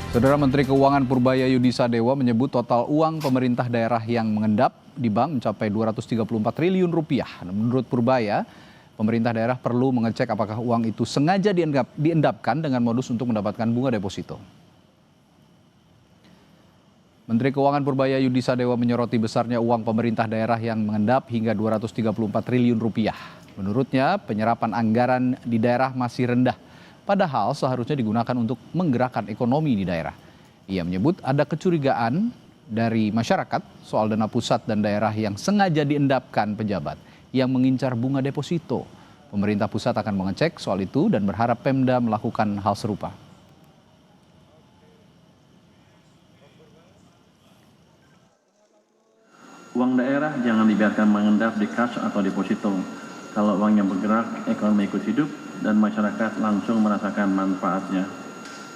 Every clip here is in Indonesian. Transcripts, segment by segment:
Saudara Menteri Keuangan Purbaya Yudhisa Dewa menyebut total uang pemerintah daerah yang mengendap di bank mencapai 234 triliun rupiah. Menurut Purbaya, pemerintah daerah perlu mengecek apakah uang itu sengaja diendapkan dengan modus untuk mendapatkan bunga deposito. Menteri Keuangan Purbaya Yudhisa Dewa menyoroti besarnya uang pemerintah daerah yang mengendap hingga 234 triliun rupiah. Menurutnya, penyerapan anggaran di daerah masih rendah. Padahal seharusnya digunakan untuk menggerakkan ekonomi di daerah. Ia menyebut ada kecurigaan dari masyarakat soal dana pusat dan daerah yang sengaja diendapkan pejabat yang mengincar bunga deposito. Pemerintah pusat akan mengecek soal itu dan berharap Pemda melakukan hal serupa. Uang daerah jangan dibiarkan mengendap di kas atau deposito. Kalau uangnya bergerak, ekonomi ikut hidup, dan masyarakat langsung merasakan manfaatnya.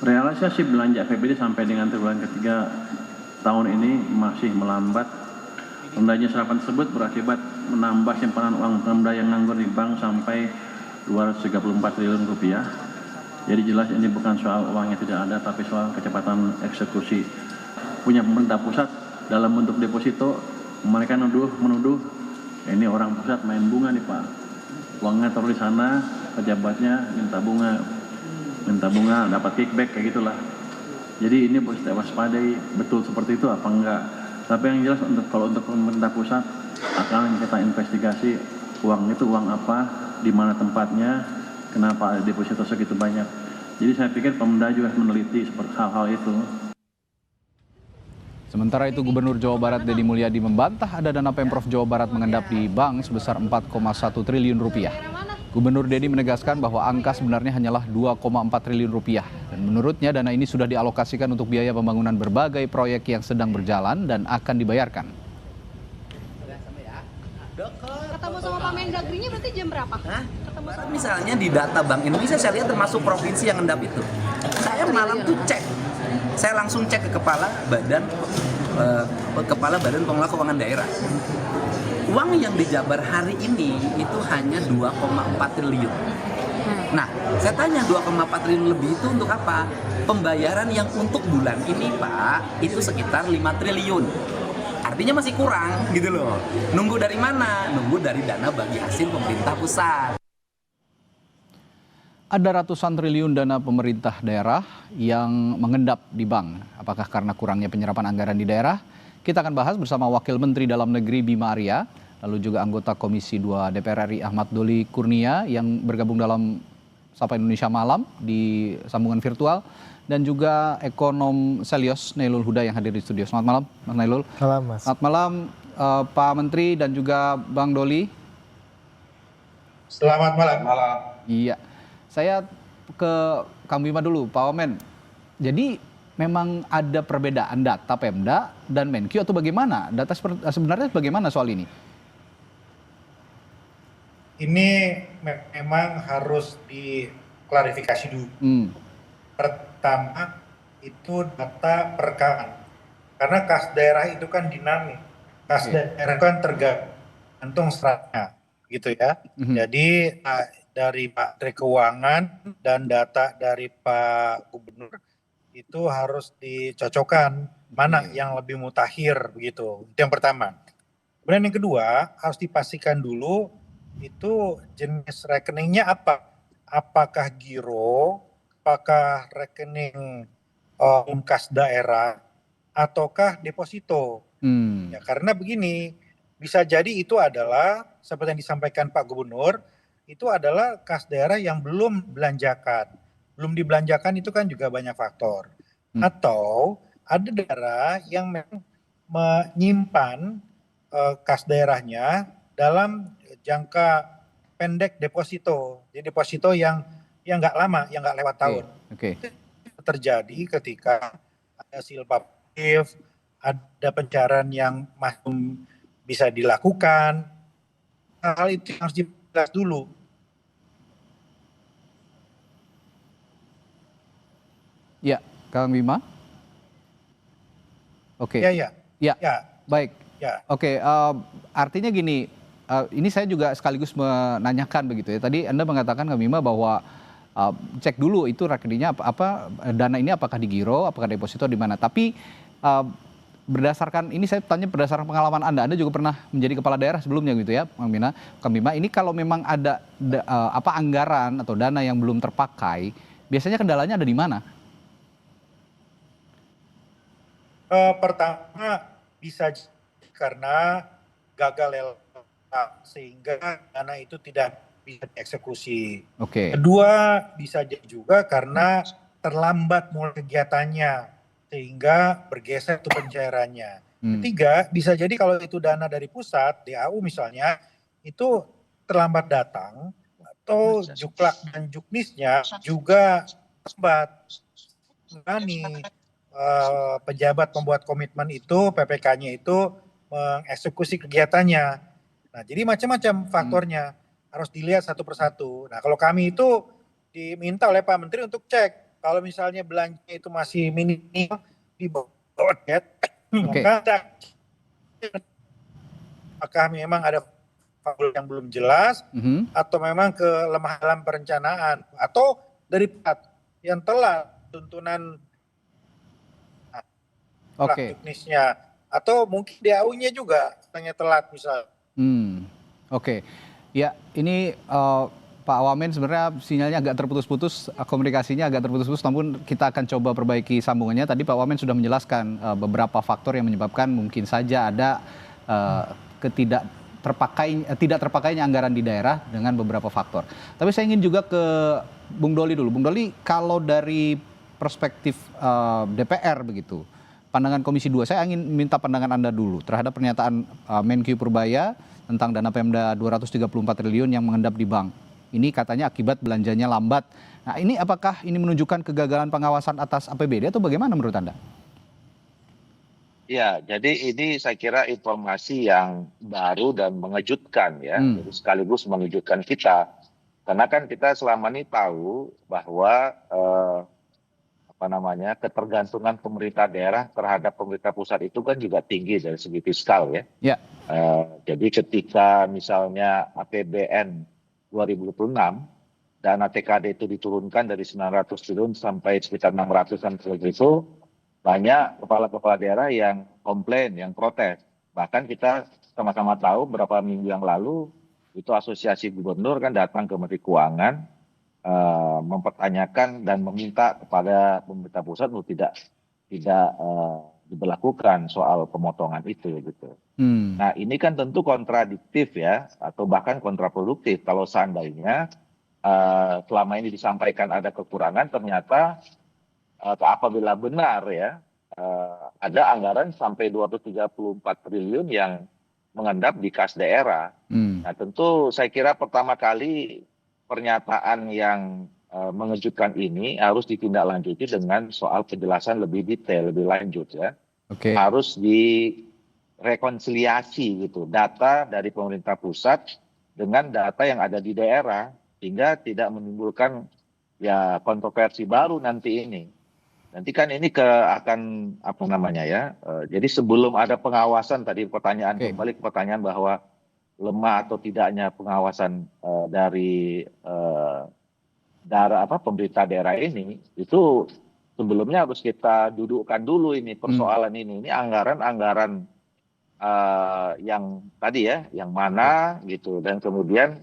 Realisasi belanja APBD sampai dengan triwulan ketiga tahun ini masih melambat. Rendahnya serapan tersebut berakibat menambah simpanan uang Pemda yang nganggur di bank sampai 234 triliun rupiah. Jadi jelas ini bukan soal uangnya tidak ada, tapi soal kecepatan eksekusi. Punya pemerintah pusat dalam bentuk deposito, mereka menuduh ini orang pusat main bunga nih Pak. Uangnya taruh di sana, pejabatnya minta bunga, dapat kickback kayak gitulah. Jadi ini harus kita waspadai, betul seperti itu apa enggak. Tapi yang jelas kalau untuk pemerintah pusat akan kita investigasi uang itu uang apa, di mana tempatnya, kenapa ada deposito segitu banyak. Jadi saya pikir Pemda juga harus meneliti seperti hal-hal itu. Sementara itu Gubernur Jawa Barat Deddy Mulyadi membantah ada dana Pemprov Jawa Barat mengendap di bank sebesar 4,1 triliun rupiah. Gubernur Deddy menegaskan bahwa angka sebenarnya hanyalah 2,4 triliun rupiah. Dan menurutnya dana ini sudah dialokasikan untuk biaya pembangunan berbagai proyek yang sedang berjalan dan akan dibayarkan. Ketemu sama Pak Mendagrinya berarti jam berapa? Misalnya di data Bank Indonesia saya lihat termasuk provinsi yang endap itu. Saya malam tuh cek. Saya langsung cek ke Kepala Badan Pengelola Keuangan Daerah. Uang yang di Jabar hari ini itu hanya 2,4 triliun. Nah, saya tanya 2,4 triliun lebih itu untuk apa? Pembayaran yang untuk bulan ini Pak, itu sekitar 5 triliun. Artinya masih kurang gitu loh. Nunggu dari mana? Nunggu dari dana bagi hasil pemerintah pusat. Ada ratusan triliun dana pemerintah daerah yang mengendap di bank. Apakah karena kurangnya penyerapan anggaran di daerah? Kita akan bahas bersama Wakil Menteri Dalam Negeri Bima Arya, lalu juga anggota Komisi 2 DPR RI Ahmad Doli Kurnia yang bergabung dalam Sapa Indonesia Malam di sambungan virtual, dan juga ekonom Selyos Nailul Huda yang hadir di studio. Selamat malam Mas Nailul. Malam Mas. Selamat malam Pak Menteri dan juga Bang Doli. Selamat malam. Iya. Saya ke Kang Bima dulu, Pak Wamen. Jadi memang ada perbedaan data Pemda dan Menkyu atau bagaimana? Data sebenarnya bagaimana soal ini? Ini memang harus diklarifikasi dulu. Pertama itu data perekaman. Karena kas daerah itu kan dinamik. Kas daerah kan tergantung seratnya, gitu ya. Jadi dari Pak Menteri Keuangan dan data dari Pak Gubernur itu harus dicocokkan mana yang lebih mutakhir begitu. Itu yang pertama. Kemudian yang kedua harus dipastikan dulu itu jenis rekeningnya apa. Apakah giro, apakah rekening kas daerah, ataukah deposito. Ya, karena begini, bisa jadi itu adalah seperti yang disampaikan Pak Gubernur, itu adalah kas daerah yang belum belanjakan. Belum dibelanjakan itu kan juga banyak faktor. Atau ada daerah yang memang menyimpan kas daerahnya dalam jangka pendek deposito. Jadi deposito yang nggak lama, yang nggak lewat tahun. Itu terjadi ketika ada silpa positif, ada pencairan yang masih bisa dilakukan. Hal itu harus dijelas dulu. Ya, Kang Bima. Oke. Ya. Baik. Ya. Oke, artinya gini, ini saya juga sekaligus menanyakan begitu ya. Tadi Anda mengatakan Kang Bima bahwa cek dulu itu rekeningnya dana ini apakah di giro, apakah deposito di mana. Tapi berdasarkan ini saya tanya berdasarkan pengalaman Anda juga pernah menjadi kepala daerah sebelumnya gitu ya, Kang Bima. Ini kalau memang ada anggaran atau dana yang belum terpakai, biasanya kendalanya ada di mana? Pertama bisa karena gagal sehingga dana itu tidak bisa dieksekusi. Oke. Kedua bisa jadi juga karena terlambat mulai kegiatannya sehingga bergeser tuh pencairannya. Ketiga bisa jadi kalau itu dana dari pusat, DAU misalnya, itu terlambat datang atau juklak dan juknisnya juga lambat. Nih pejabat pembuat komitmen itu, PPK-nya itu mengeksekusi kegiatannya. Nah, jadi macam-macam faktornya harus dilihat satu persatu. Nah, kalau kami itu diminta oleh Pak Menteri untuk cek kalau misalnya belanja itu masih minimal di bawah target, maka apakah memang ada faktor yang belum jelas atau memang kelemahan dalam perencanaan atau dari pihak yang telat tuntunan teknisnya atau mungkin DAU-nya juga hanya telat misalnya. Oke. Ya, ini Pak Wamen sebenarnya sinyalnya agak terputus-putus, komunikasinya agak terputus-putus, namun kita akan coba perbaiki sambungannya. Tadi Pak Wamen sudah menjelaskan beberapa faktor yang menyebabkan mungkin saja ada tidak terpakainya anggaran di daerah dengan beberapa faktor. Tapi saya ingin juga ke Bung Doli dulu. Bung Doli, kalau dari perspektif DPR begitu, pandangan Komisi 2, saya ingin minta pandangan Anda dulu terhadap pernyataan Menkyu Purbaya tentang dana Pemda 234 triliun yang mengendap di bank. Ini katanya akibat belanjanya lambat. Nah, ini apakah ini menunjukkan kegagalan pengawasan atas APBD atau bagaimana menurut Anda? Ya, jadi ini saya kira informasi yang baru dan mengejutkan ya, jadi sekaligus mengejutkan kita. Karena kan kita selama ini tahu bahwa ketergantungan pemerintah daerah terhadap pemerintah pusat itu kan juga tinggi dari segi fiskal ya. Ya. Jadi ketika misalnya APBN 2026 dana TKD itu diturunkan dari 900 triliun sampai sekitar 600-an triliun itu, banyak kepala-kepala daerah yang komplain, yang protes. Bahkan kita sama-sama tahu beberapa minggu yang lalu itu asosiasi gubernur kan datang ke Menteri Keuangan mempertanyakan dan meminta kepada pemerintah pusat untuk tidak diberlakukan soal pemotongan itu gitu. Nah, ini kan tentu kontradiktif ya, atau bahkan kontraproduktif kalau seandainya selama ini disampaikan ada kekurangan, ternyata apabila benar ya ada anggaran sampai 234 triliun yang mengendap di kas daerah. Nah, tentu saya kira pertama kali pernyataan yang mengejutkan ini harus ditindaklanjuti dengan soal penjelasan lebih detail, lebih lanjut ya. Harus direkonsiliasi gitu data dari pemerintah pusat dengan data yang ada di daerah sehingga tidak menimbulkan ya kontroversi baru nanti ini. Nanti kan ini jadi sebelum ada pengawasan, tadi pertanyaan kembali ke pertanyaan bahwa lemah atau tidaknya pengawasan dari pemerintah daerah ini, itu sebelumnya harus kita dudukkan dulu ini persoalan ini anggaran yang tadi ya, yang mana gitu, dan kemudian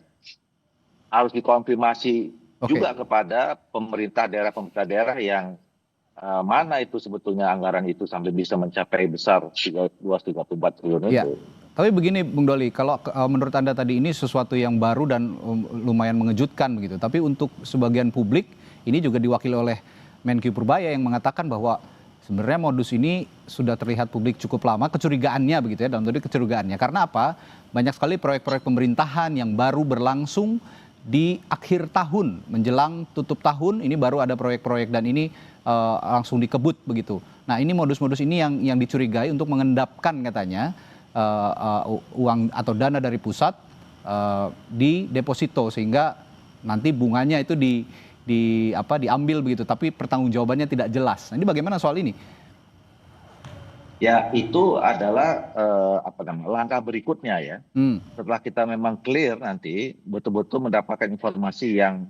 harus dikonfirmasi juga kepada pemerintah daerah yang mana itu sebetulnya anggaran itu sampai bisa mencapai besar 234 triliun itu. Ya. Tapi begini Bung Doli, kalau menurut Anda tadi ini sesuatu yang baru dan lumayan mengejutkan begitu. Tapi untuk sebagian publik ini juga diwakili oleh Menkyu Purbaya yang mengatakan bahwa sebenarnya modus ini sudah terlihat publik cukup lama, kecurigaannya begitu ya, dalam tadi kecurigaannya. Karena apa? Banyak sekali proyek-proyek pemerintahan yang baru berlangsung di akhir tahun, menjelang tutup tahun, ini baru ada proyek-proyek dan ini langsung dikebut begitu. Nah, ini modus-modus ini yang dicurigai untuk mengendapkan katanya uang atau dana dari pusat di deposito sehingga nanti bunganya itu diambil begitu, tapi pertanggungjawabannya tidak jelas. Nah, ini bagaimana soal ini? Ya, itu adalah langkah berikutnya ya. Setelah kita memang clear nanti betul-betul mendapatkan informasi yang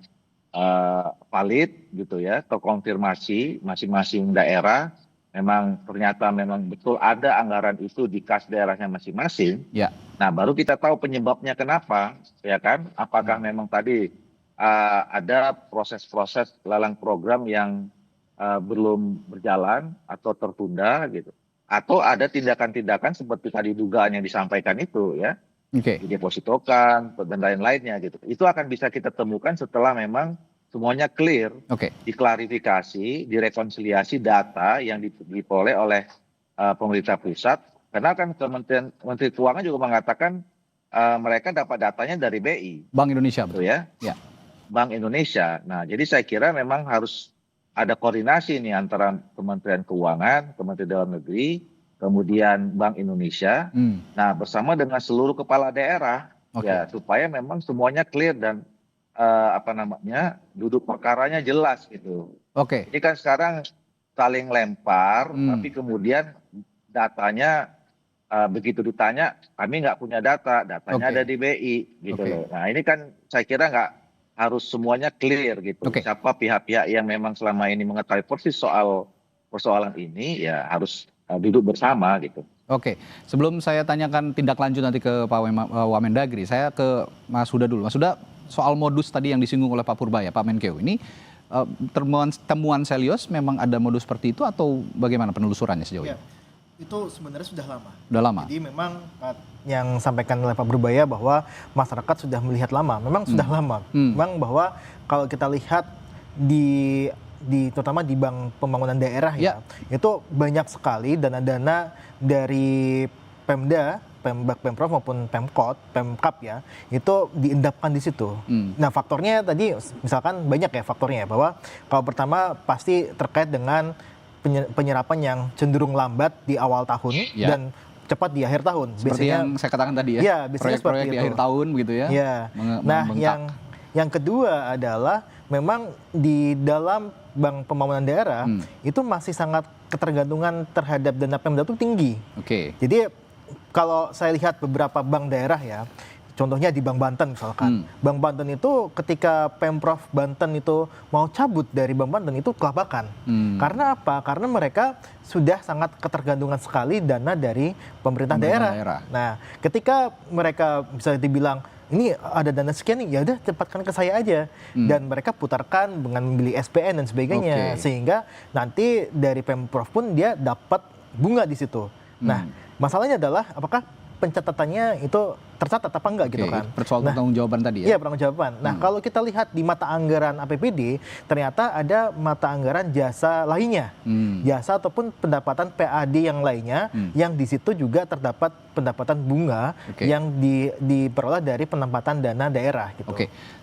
valid gitu ya, terkonfirmasi masing-masing daerah memang ternyata memang betul ada anggaran itu di kas daerahnya masing-masing. Ya. Nah, baru kita tahu penyebabnya kenapa, ya kan? Apakah memang tadi ada proses-proses lelang program yang belum berjalan atau tertunda gitu, atau ada tindakan-tindakan seperti tadi dugaan yang disampaikan itu ya, didepositokan dan lain-lainnya gitu. Itu akan bisa kita temukan setelah memang semuanya clear, diklarifikasi, direkonsiliasi data yang diperoleh oleh pemerintah pusat. Karena kan Menteri Keuangan juga mengatakan mereka dapat datanya dari BI. Bank Indonesia, betul ya? Ya. Bank Indonesia. Nah, jadi saya kira memang harus ada koordinasi nih antara Kementerian Keuangan, Kementerian Dalam Negeri, kemudian Bank Indonesia. Nah, bersama dengan seluruh kepala daerah, ya supaya memang semuanya clear dan duduk perkaranya jelas gitu. Ini kan sekarang saling lempar, tapi kemudian datanya begitu ditanya, kami nggak punya datanya ada di BI gitu loh. Nah ini kan saya kira nggak harus semuanya clear gitu. Siapa pihak-pihak yang memang selama ini mengetahui persis soal persoalan ini ya harus duduk bersama gitu. Sebelum saya tanyakan tindak lanjut nanti ke Pak Wamendagri, saya ke Mas Huda dulu. Mas Huda, soal modus tadi yang disinggung oleh Pak Purbaya, Pak Menkeu, ini temuan serius memang ada modus seperti itu atau bagaimana penelusurannya sejauh ini? Itu sebenarnya sudah lama. Sudah lama. Jadi memang yang sampaikan oleh Pak Purbaya bahwa masyarakat sudah melihat lama, memang sudah lama. Memang bahwa kalau kita lihat di terutama di bank pembangunan daerah ya, itu banyak sekali dana-dana dari Pemda, Pemprov maupun Pemkap ya, itu diendapkan di situ. Nah faktornya tadi misalkan banyak ya faktornya ya, bahwa kalau pertama pasti terkait dengan penyerapan yang cenderung lambat di awal tahun dan cepat di akhir tahun. Seperti biasanya, yang saya katakan tadi ya, proyek-proyek di akhir tahun begitu ya. Nah yang kedua adalah memang di dalam bank pembangunan daerah itu masih sangat ketergantungan terhadap dana Pemda itu tinggi. Jadi kalau saya lihat beberapa bank daerah ya, contohnya di Bank Banten misalkan. Bank Banten itu ketika Pemprov Banten itu mau cabut dari Bank Banten itu kelabakan. Karena apa? Karena mereka sudah sangat ketergantungan sekali dana dari pemerintah daerah. Nah, ketika mereka bisa dibilang ini ada dana sekian nih, ya udah cepatkan ke saya aja. Dan mereka putarkan dengan membeli SPN dan sebagainya. Sehingga nanti dari Pemprov pun dia dapat bunga di situ. Nah, masalahnya adalah apakah pencatatannya itu tercatat apa enggak gitu kan. Persoalan pertanggungjawaban tadi ya? Iya, pertanggungjawaban. Nah, kalau kita lihat di mata anggaran APBD, ternyata ada mata anggaran jasa lainnya. Jasa ataupun pendapatan PAD yang lainnya, yang di situ juga terdapat pendapatan bunga yang diperoleh dari penempatan dana daerah gitu.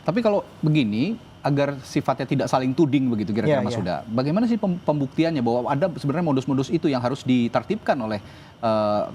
Tapi kalau begini, agar sifatnya tidak saling tuding begitu kira-kira Mas Huda. Bagaimana sih pembuktiannya bahwa ada sebenarnya modus-modus itu yang harus ditertibkan oleh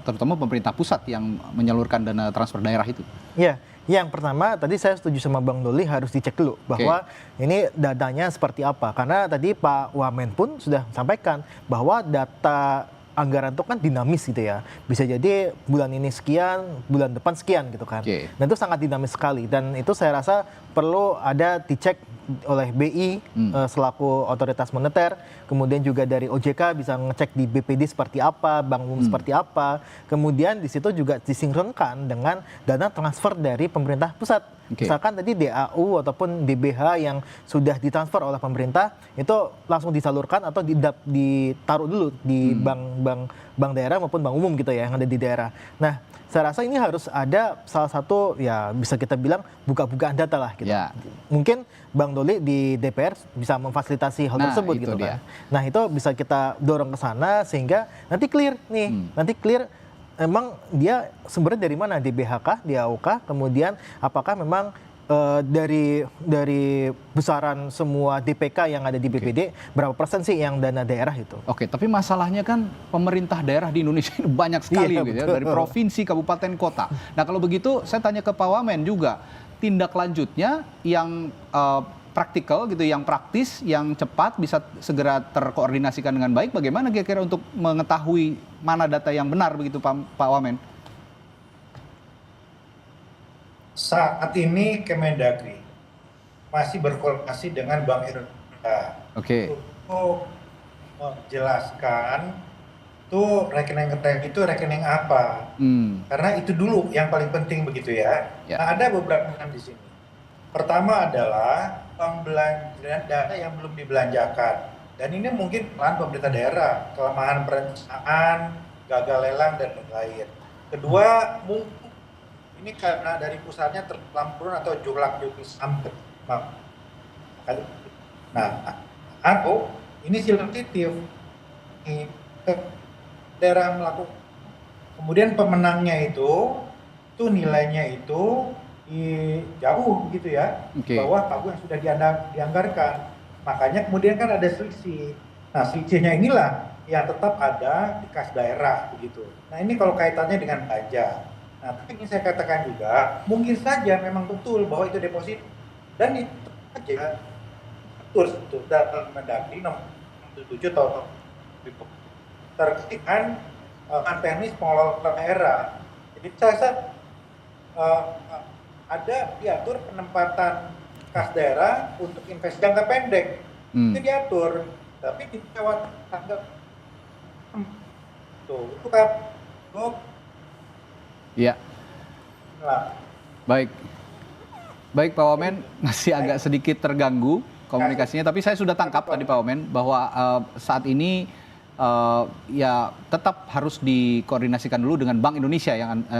terutama pemerintah pusat yang menyalurkan dana transfer daerah itu? Ya, yang pertama tadi saya setuju sama Bang Doli, harus dicek dulu bahwa ini datanya seperti apa. Karena tadi Pak Wamen pun sudah sampaikan bahwa data anggaran itu kan dinamis gitu ya. Bisa jadi bulan ini sekian, bulan depan sekian gitu kan. Dan itu sangat dinamis sekali. Dan itu saya rasa perlu ada dicek oleh BI selaku otoritas moneter, kemudian juga dari OJK bisa ngecek di BPD seperti apa, Bank Umum seperti apa, kemudian di situ juga disinkronkan dengan dana transfer dari pemerintah pusat. Misalkan tadi DAU ataupun DBH yang sudah ditransfer oleh pemerintah itu langsung disalurkan atau ditaruh dulu di bank daerah maupun bank umum gitu ya yang ada di daerah. Nah, saya rasa ini harus ada salah satu ya bisa kita bilang buka-bukaan data lah gitu. Mungkin Bang Doli di DPR bisa memfasilitasi hal tersebut gitu kan. Nah, itu bisa kita dorong ke sana sehingga nanti clear nih. Nanti clear emang dia sumbernya dari mana, DBH, DAU, kemudian apakah memang dari besaran semua DPK yang ada di BPD berapa persen sih yang dana daerah itu? Tapi masalahnya kan pemerintah daerah di Indonesia itu banyak sekali gitu ya, dari provinsi, kabupaten, kota. Nah kalau begitu saya tanya ke Pak Wamen juga, tindak lanjutnya yang praktikal gitu, yang praktis, yang cepat bisa segera terkoordinasikan dengan baik. Bagaimana kira-kira untuk mengetahui mana data yang benar begitu Pak Wamen? Saat ini Kemendagri masih berkoordinasi dengan Bank Indonesia Oke. Untuk menjelaskan itu rekening itu rekening apa? Karena itu dulu yang paling penting begitu ya. Nah, ada beberapa di sini. Pertama adalah pembelanjaan dana yang belum dibelanjakan. Dan ini mungkin peran pemerintah daerah, kelemahan perencanaan, gagal lelang dan lain-lain. Kedua, mungkin ini karena dari pusatnya terlampauan atau julak-julik sampai. Nah, atau ini selektif. Daerah melakukan, kemudian pemenangnya itu nilainya itu jauh gitu ya, bawah pagu yang sudah dianggarkan. Makanya kemudian kan ada selisih. Nah, selisihnya inilah yang tetap ada di kas daerah begitu. Nah, ini kalau kaitannya dengan pajak. Nah, tapi ini saya katakan juga, mungkin saja memang betul bahwa itu deposit dan itu saja betul dalam Mendagri nomor 7 tahun terkait dengan teknis pengelolaan daerah. Jadi saya ada diatur penempatan kas daerah untuk investasi jangka pendek. Itu diatur, tapi di lewat tanggal itu kan Iya. Baik Pak Wamen, masih agak sedikit terganggu komunikasinya, tapi saya sudah tangkap tadi Pak Wamen bahwa saat ini ya tetap harus dikoordinasikan dulu dengan Bank Indonesia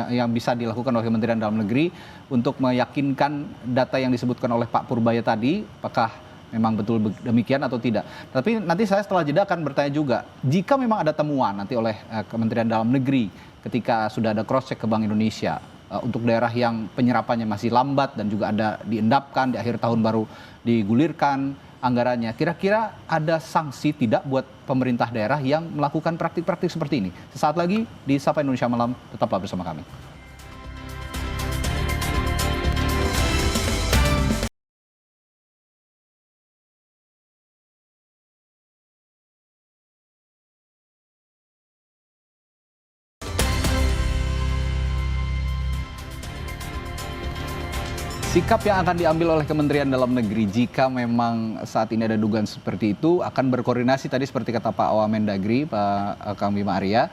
yang bisa dilakukan oleh Kementerian Dalam Negeri untuk meyakinkan data yang disebutkan oleh Pak Purbaya tadi, apakah memang betul demikian atau tidak. Tapi nanti saya setelah jeda akan bertanya juga, jika memang ada temuan nanti oleh Kementerian Dalam Negeri ketika sudah ada cross check ke Bank Indonesia untuk daerah yang penyerapannya masih lambat dan juga ada diendapkan di akhir tahun baru digulirkan anggarannya, kira-kira ada sanksi tidak buat pemerintah daerah yang melakukan praktik-praktik seperti ini? Sesaat lagi di Sapa Indonesia Malam, tetaplah bersama kami. Sikap yang akan diambil oleh Kementerian Dalam Negeri jika memang saat ini ada dugaan seperti itu akan berkoordinasi tadi seperti kata Pak Wamendagri, Pak Kang Bima Arya,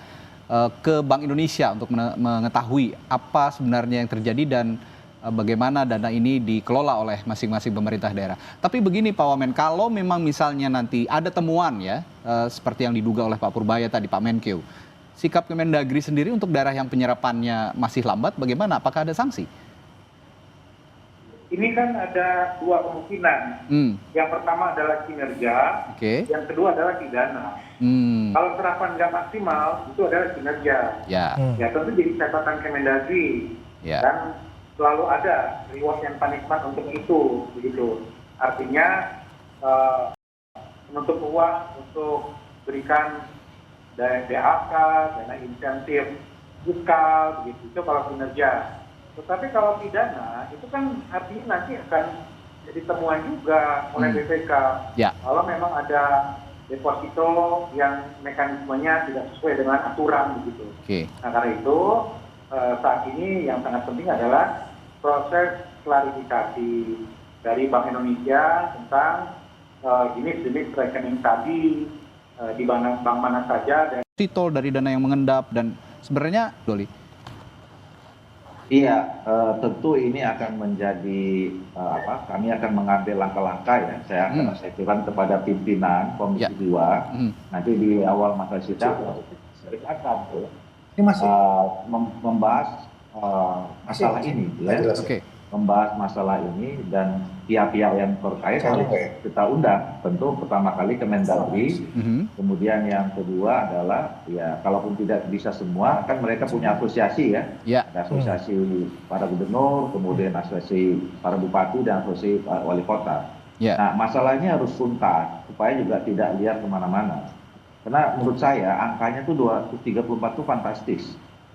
ke Bank Indonesia untuk mengetahui apa sebenarnya yang terjadi dan bagaimana dana ini dikelola oleh masing-masing pemerintah daerah. Tapi begini Pak Wamen, kalau memang misalnya nanti ada temuan ya, seperti yang diduga oleh Pak Purbaya tadi, Pak Menkeu, sikap Kemendagri sendiri untuk daerah yang penyerapannya masih lambat, bagaimana? Apakah ada sanksi? Ini kan ada dua kemungkinan. Yang pertama adalah kinerja, yang kedua adalah pidana. Kalau serapan nggak maksimal, itu adalah kinerja. Ya tentu jadi catatan Kemendagri. Dan selalu ada reward and punishment untuk itu. Begitu. Artinya menuntut uang untuk berikan DAK, dana insentif fiskal, begitu. Itu kalau kinerja. Tetapi kalau pidana, itu kan artinya nanti akan jadi temuan juga oleh BPK. Kalau memang ada deposito yang mekanismenya tidak sesuai dengan aturan begitu. Nah karena itu saat ini yang sangat penting adalah proses klarifikasi dari Bank Indonesia tentang jenis-jenis rekening tadi di bank mana saja. Titol dari dana yang mengendap dan sebenarnya, Doli. Iya, tentu ini akan menjadi kami akan mengambil langkah-langkah ya. Saya akan sampaikan kepada pimpinan Komisi 2 nanti di awal masa sidang akan membahas masalah ini ya. Membahas masalah ini dan pihak-pihak yang terkait harus kita undang. Tentu pertama kali Kemendagri, kemudian yang kedua adalah ya kalaupun tidak bisa semua kan mereka punya asosiasi ya. Ada asosiasi para gubernur, kemudian asosiasi para bupati dan asosiasi wali kota. Nah masalahnya harus tuntas supaya juga tidak liar kemana-mana. Karena menurut saya angkanya itu 234 itu fantastis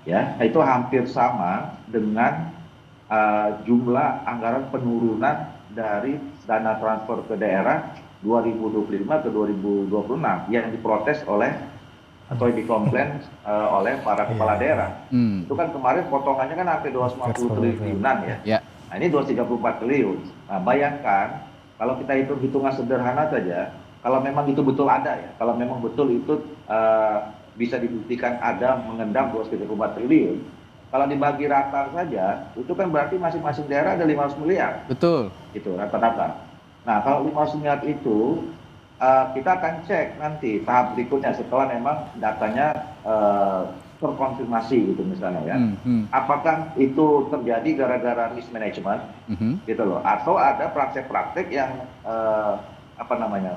ya. Itu hampir sama dengan jumlah anggaran penurunan dari dana transfer ke daerah 2025 ke 2026 yang diprotes oleh atau dikomplain oleh para kepala daerah. Itu kan kemarin potongannya kan hampir 250 triliunan ya. Nah ini 234 triliun. Nah, bayangkan kalau kita hitungan sederhana saja, kalau memang itu betul ada ya, kalau memang betul itu bisa dibuktikan ada mengendap 2,4 triliun, kalau dibagi rata saja, itu kan berarti masing-masing daerah ada 500 miliar. Betul. Itu rata-rata. Nah, kalau 500 miliar itu, kita akan cek nanti tahap berikutnya setelah memang datanya terkonfirmasi gitu misalnya ya. Apakah itu terjadi gara-gara mismanagement gitu loh, atau ada praktek-praktek yang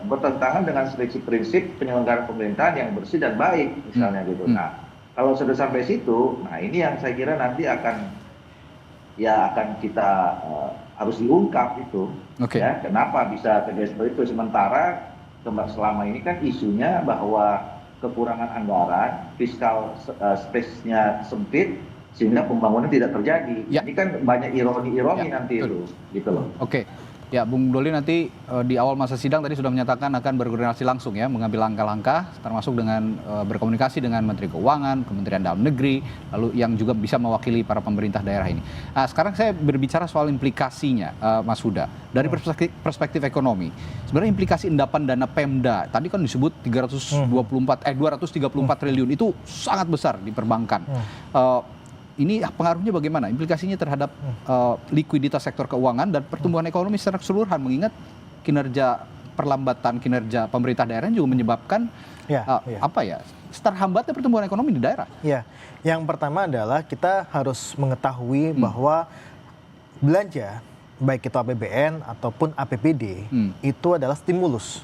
bertentangan dengan prinsip penyelenggaraan pemerintahan yang bersih dan baik misalnya gitu. Nah, kalau sudah sampai situ, nah ini yang saya kira nanti akan kita harus diungkap itu. Ya, kenapa bisa terjadi seperti itu, sementara selama ini kan isunya bahwa kekurangan anggaran, fiskal space-nya sempit, sehingga pembangunan tidak terjadi. Ya. Ini kan banyak ironi-ironi nanti itu, gitu loh. Ya, Bung Doli nanti di awal masa sidang tadi sudah menyatakan akan berkoordinasi langsung ya, mengambil langkah-langkah, termasuk dengan berkomunikasi dengan Menteri Keuangan, Kementerian Dalam Negeri, lalu yang juga bisa mewakili para pemerintah daerah ini. Nah, sekarang saya berbicara soal implikasinya, Mas Huda. Dari perspektif ekonomi, sebenarnya implikasi endapan dana Pemda, tadi kan disebut 234 triliun, itu sangat besar di perbankan. Ini pengaruhnya bagaimana? Implikasinya terhadap likuiditas sektor keuangan dan pertumbuhan ekonomi secara keseluruhan, mengingat perlambatan kinerja pemerintah daerah juga menyebabkan terhambatnya pertumbuhan ekonomi di daerah. Ya, yang pertama adalah kita harus mengetahui bahwa belanja baik itu APBN ataupun APBD itu adalah stimulus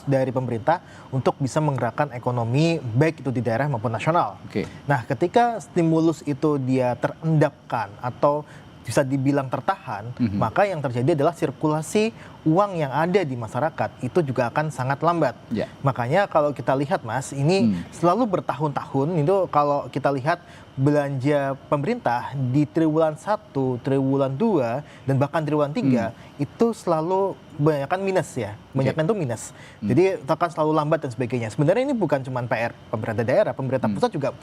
dari pemerintah untuk bisa menggerakkan ekonomi baik itu di daerah maupun nasional. Nah, ketika stimulus itu dia terendapkan atau bisa dibilang tertahan, maka yang terjadi adalah sirkulasi uang yang ada di masyarakat itu juga akan sangat lambat. Makanya kalau kita lihat, Mas, ini selalu bertahun-tahun itu kalau kita lihat belanja pemerintah di triwulan 1, triwulan 2, dan bahkan triwulan 3 itu selalu kebanyakan minus ya. Kebanyakan itu minus. Jadi akan selalu lambat dan sebagainya. Sebenarnya ini bukan cuma PR pemerintah daerah, pemerintah pusat juga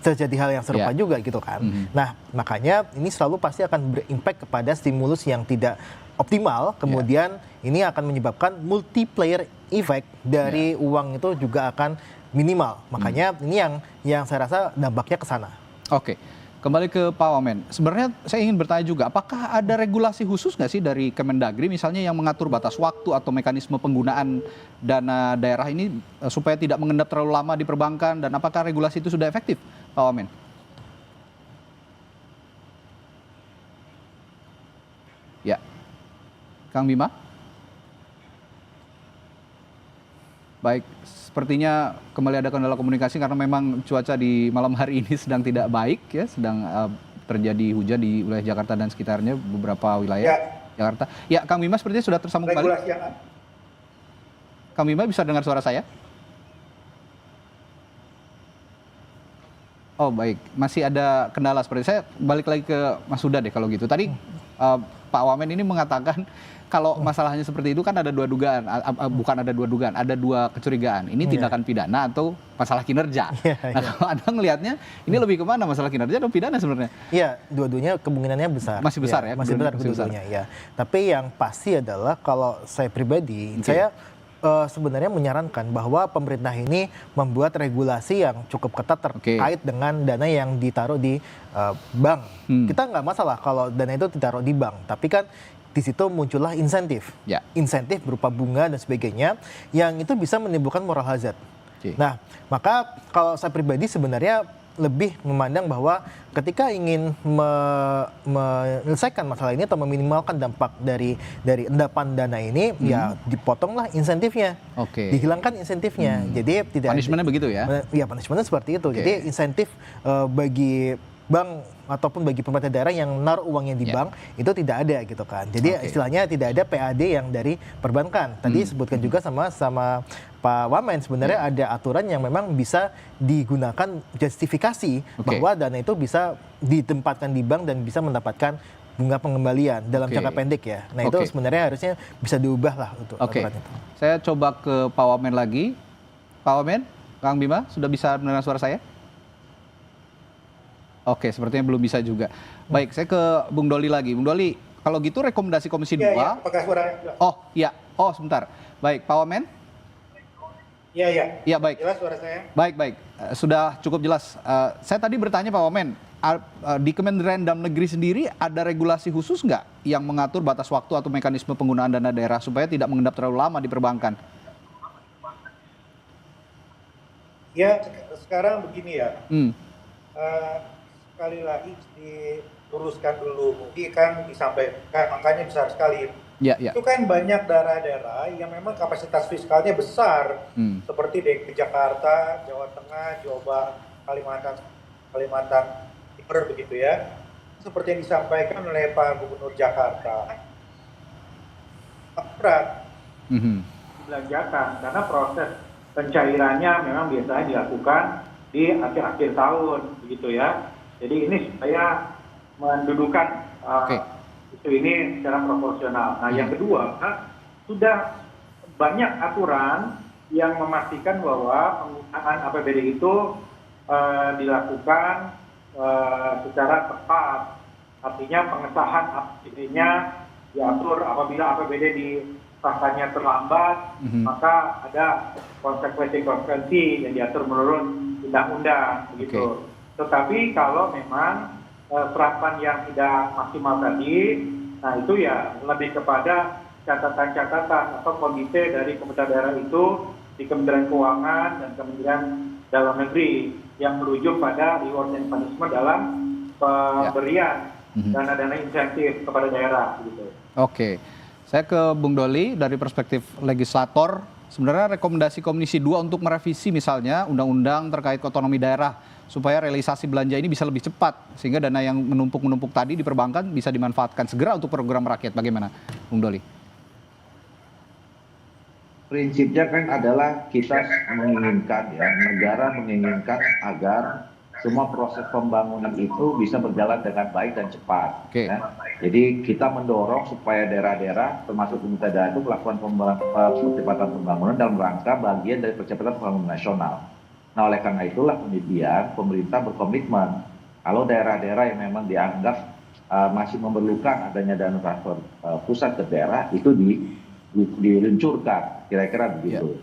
terjadi hal yang serupa juga gitu kan. Nah, makanya ini selalu pasti akan berimpact kepada stimulus yang tidak optimal, kemudian ini akan menyebabkan multiplier effect dari uang itu juga akan minimal. Makanya ini yang saya rasa dampaknya ke sana. Kembali ke Pak Wamen. Sebenarnya saya ingin bertanya juga, apakah ada regulasi khusus nggak sih dari Kemendagri misalnya yang mengatur batas waktu atau mekanisme penggunaan dana daerah ini supaya tidak mengendap terlalu lama di perbankan, dan apakah regulasi itu sudah efektif, Pak Wamen? Ya, Kang Bima? Baik, sepertinya kembali ada kendala komunikasi karena memang cuaca di malam hari ini sedang tidak baik ya, sedang terjadi hujan di wilayah Jakarta dan sekitarnya, beberapa wilayah Jakarta. Ya, Kang Bima sepertinya sudah tersambung kembali. Kang Bima bisa dengar suara saya? Oh baik, masih ada kendala seperti saya balik lagi ke Mas Huda deh kalau gitu. Tadi Pak Wamen ini mengatakan kalau masalahnya seperti itu kan ada dua dugaan, bukan ada dua dugaan, ada dua kecurigaan. Ini tindakan pidana atau masalah kinerja. Nah, kalau Anda ngelihatnya ini lebih kemana, masalah kinerja atau pidana sebenarnya? Iya, dua-duanya kemungkinannya besar. Masih besar ya? Masih besar dua-duanya ya. Tapi yang pasti adalah kalau saya pribadi, saya sebenarnya menyarankan bahwa pemerintah ini membuat regulasi yang cukup ketat terkait dengan dana yang ditaruh di bank. Kita nggak masalah kalau dana itu ditaruh di bank, tapi kan di situ muncullah insentif, insentif berupa bunga dan sebagainya, yang itu bisa menimbulkan moral hazard. Nah, maka kalau saya pribadi sebenarnya lebih memandang bahwa ketika ingin menyelesaikan masalah ini atau meminimalkan dampak dari endapan dana ini, ya dipotonglah insentifnya, dihilangkan insentifnya. Jadi tidak. Punishmentnya begitu ya? Ya, punishmentnya seperti itu. Jadi insentif bagi bank ataupun bagi pemerintah daerah yang naruh uangnya di bank itu tidak ada gitu kan. Jadi istilahnya tidak ada PAD yang dari perbankan. Tadi sebutkan juga sama Pak Wamen, sebenarnya ada aturan yang memang bisa digunakan justifikasi bahwa dana itu bisa ditempatkan di bank dan bisa mendapatkan bunga pengembalian dalam jangka pendek ya. Nah itu sebenarnya harusnya bisa diubah lah untuk aturan itu. Saya coba ke Pak Wamen lagi. Pak Wamen, Kang Bima sudah bisa mendengar suara saya? Sepertinya belum bisa juga. Baik, saya ke Bung Doli lagi. Bung Doli, Kalau gitu rekomendasi Komisi 2. Iya, apakah suaranya jelas? Oh, iya. Oh, sebentar. Baik, Pak Wamen? Iya. Iya, baik. Jelas suara saya? Baik. Sudah cukup jelas. Saya tadi bertanya Pak Wamen, di Kementerian Dalam Negeri sendiri ada regulasi khusus nggak yang mengatur batas waktu atau mekanisme penggunaan dana daerah supaya tidak mengendap terlalu lama di perbankan? Ya, sekarang begini ya. Sekali lagi diluruskan dulu. Mungkin kan disampaikan, angkanya besar sekali. Ya. Itu kan banyak daerah-daerah yang memang kapasitas fiskalnya besar, seperti DKI Jakarta, Jawa Tengah, Jawa Barat, Kalimantan Timur begitu ya. Seperti yang disampaikan oleh Pak Gubernur Jakarta, berat dibelanjakan karena proses pencairannya memang biasanya dilakukan di akhir-akhir tahun begitu ya. Jadi ini supaya mendudukan isu ini secara proporsional. Nah, yang kedua, sudah banyak aturan yang memastikan bahwa penggunaan APBD itu dilakukan secara tepat. Artinya pengesahan APBD-nya diatur apabila APBD disahkannya terlambat, maka ada konsekuensi yang diatur menurut undang-undang begitu. Tetapi kalau memang serapan yang tidak maksimal tadi, nah itu ya lebih kepada catatan-catatan atau komite dari pemerintah daerah itu di Kementerian Keuangan dan Kementerian Dalam Negeri yang merujuk pada reward and punishment dalam pemberian dana-dana insentif kepada daerah. Gitu. Oke, saya ke Bung Doli dari perspektif legislator. Sebenarnya rekomendasi Komisi 2 untuk merevisi misalnya undang-undang terkait otonomi daerah supaya realisasi belanja ini bisa lebih cepat sehingga dana yang menumpuk tadi di perbankan bisa dimanfaatkan segera untuk program rakyat. Bagaimana, Bung Doli? Prinsipnya kan adalah kita menginginkan ya, negara menginginkan agar semua proses pembangunan itu bisa berjalan dengan baik dan cepat. Ya. Jadi kita mendorong supaya daerah-daerah termasuk pemerintah daerah itu melakukan percepatan pembangunan dalam rangka bagian dari percepatan pembangunan nasional. Nah, oleh karena itulah kemudian pemerintah berkomitmen kalau daerah-daerah yang memang dianggap masih memerlukan adanya dana transfer pusat ke daerah itu diluncurkan, kira-kira begitu.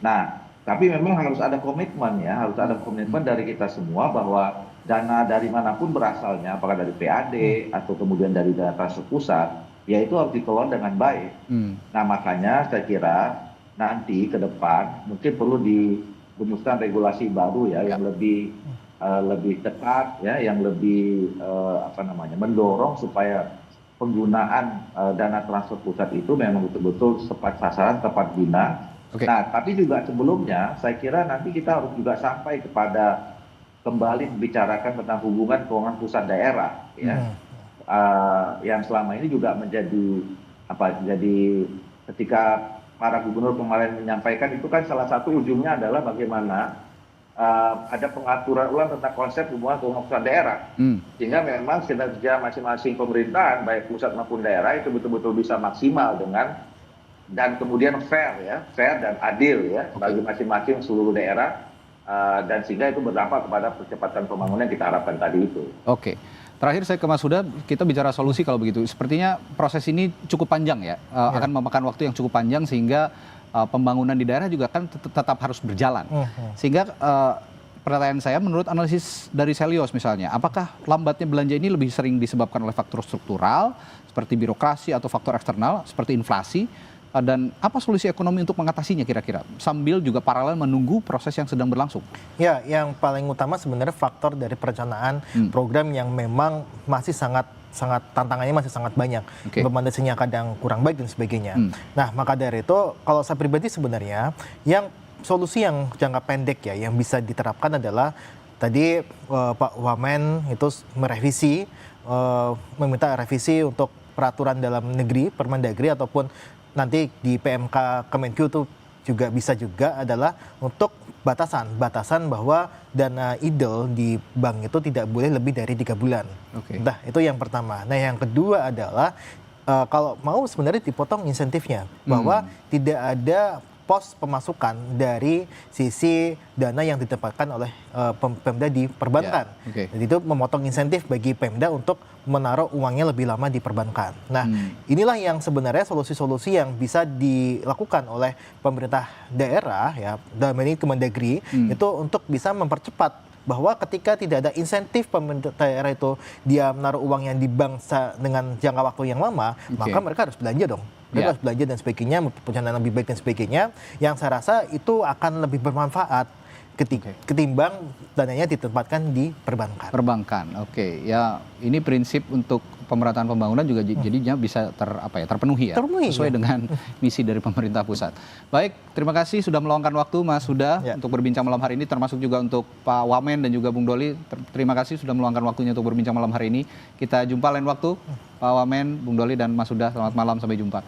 Nah, tapi memang harus ada komitmen ya, harus ada komitmen dari kita semua bahwa dana dari manapun berasalnya, apakah dari PAD atau kemudian dari dana transfer pusat, ya itu harus dikelola dengan baik. Nah, makanya saya kira nanti ke depan mungkin perlu dirumuskan regulasi baru ya yang lebih ketat ya, yang lebih mendorong supaya penggunaan dana transfer pusat itu memang betul-betul tepat sasaran, tepat guna. Nah, tapi juga sebelumnya saya kira nanti kita harus juga sampai kepada kembali membicarakan tentang hubungan keuangan pusat daerah ya. Yang selama ini juga menjadi jadi ketika para gubernur kemarin menyampaikan itu kan salah satu ujungnya adalah bagaimana ada pengaturan ulang tentang konsep hubungan keuangan pusat daerah. Sehingga memang kinerja masing-masing pemerintahan baik pusat maupun daerah itu betul-betul bisa maksimal dan kemudian fair dan adil ya bagi masing-masing seluruh daerah dan sehingga itu berdampak kepada percepatan pembangunan yang kita harapkan tadi itu. Oke. Terakhir saya ke Mas Huda, kita bicara solusi kalau begitu. Sepertinya proses ini cukup panjang ya, akan memakan waktu yang cukup panjang sehingga pembangunan di daerah juga kan tetap harus berjalan. Sehingga pertanyaan saya, menurut analisis dari Selios misalnya, apakah lambatnya belanja ini lebih sering disebabkan oleh faktor struktural seperti birokrasi atau faktor eksternal seperti inflasi? Dan apa solusi ekonomi untuk mengatasinya kira-kira? Sambil juga paralel menunggu proses yang sedang berlangsung. Ya, yang paling utama sebenarnya faktor dari perencanaan program yang memang masih sangat tantangannya masih sangat banyak. Implementasinya kadang kurang baik dan sebagainya. Nah, maka dari itu kalau saya pribadi sebenarnya yang solusi yang jangka pendek ya yang bisa diterapkan adalah tadi Pak Wamen itu merevisi, meminta revisi untuk peraturan dalam negeri, Permendagri ataupun nanti di PMK Kemenkyu itu juga bisa adalah untuk batasan bahwa dana idle di bank itu tidak boleh lebih dari 3 bulan. Nah, itu yang pertama. Nah, yang kedua adalah kalau mau sebenarnya dipotong insentifnya, bahwa tidak ada pos pemasukan dari sisi dana yang ditempatkan oleh Pemda di perbankan. Jadi itu memotong insentif bagi Pemda untuk menaruh uangnya lebih lama di perbankan. Nah, inilah yang sebenarnya solusi-solusi yang bisa dilakukan oleh pemerintah daerah, ya, dalam ini Kemendagri, itu untuk bisa mempercepat bahwa ketika tidak ada insentif pemerintah daerah itu dia menaruh uangnya di bank dengan jangka waktu yang lama, maka mereka harus belanja dong. Mereka harus belanja dan sebagainya, perencanaan lebih baik dan sebagainya, yang saya rasa itu akan lebih bermanfaat ketimbang dananya ditempatkan di perbankan. Ya ini prinsip untuk pemerataan pembangunan juga jadinya bisa terpenuhi ya, sesuai dengan misi dari pemerintah pusat. Baik, terima kasih sudah meluangkan waktu Mas Huda untuk berbincang malam hari ini, termasuk juga untuk Pak Wamen dan juga Bung Doli. Terima kasih sudah meluangkan waktunya untuk berbincang malam hari ini. Kita jumpa lain waktu, Pak Wamen, Bung Doli dan Mas Huda. Selamat malam, sampai jumpa.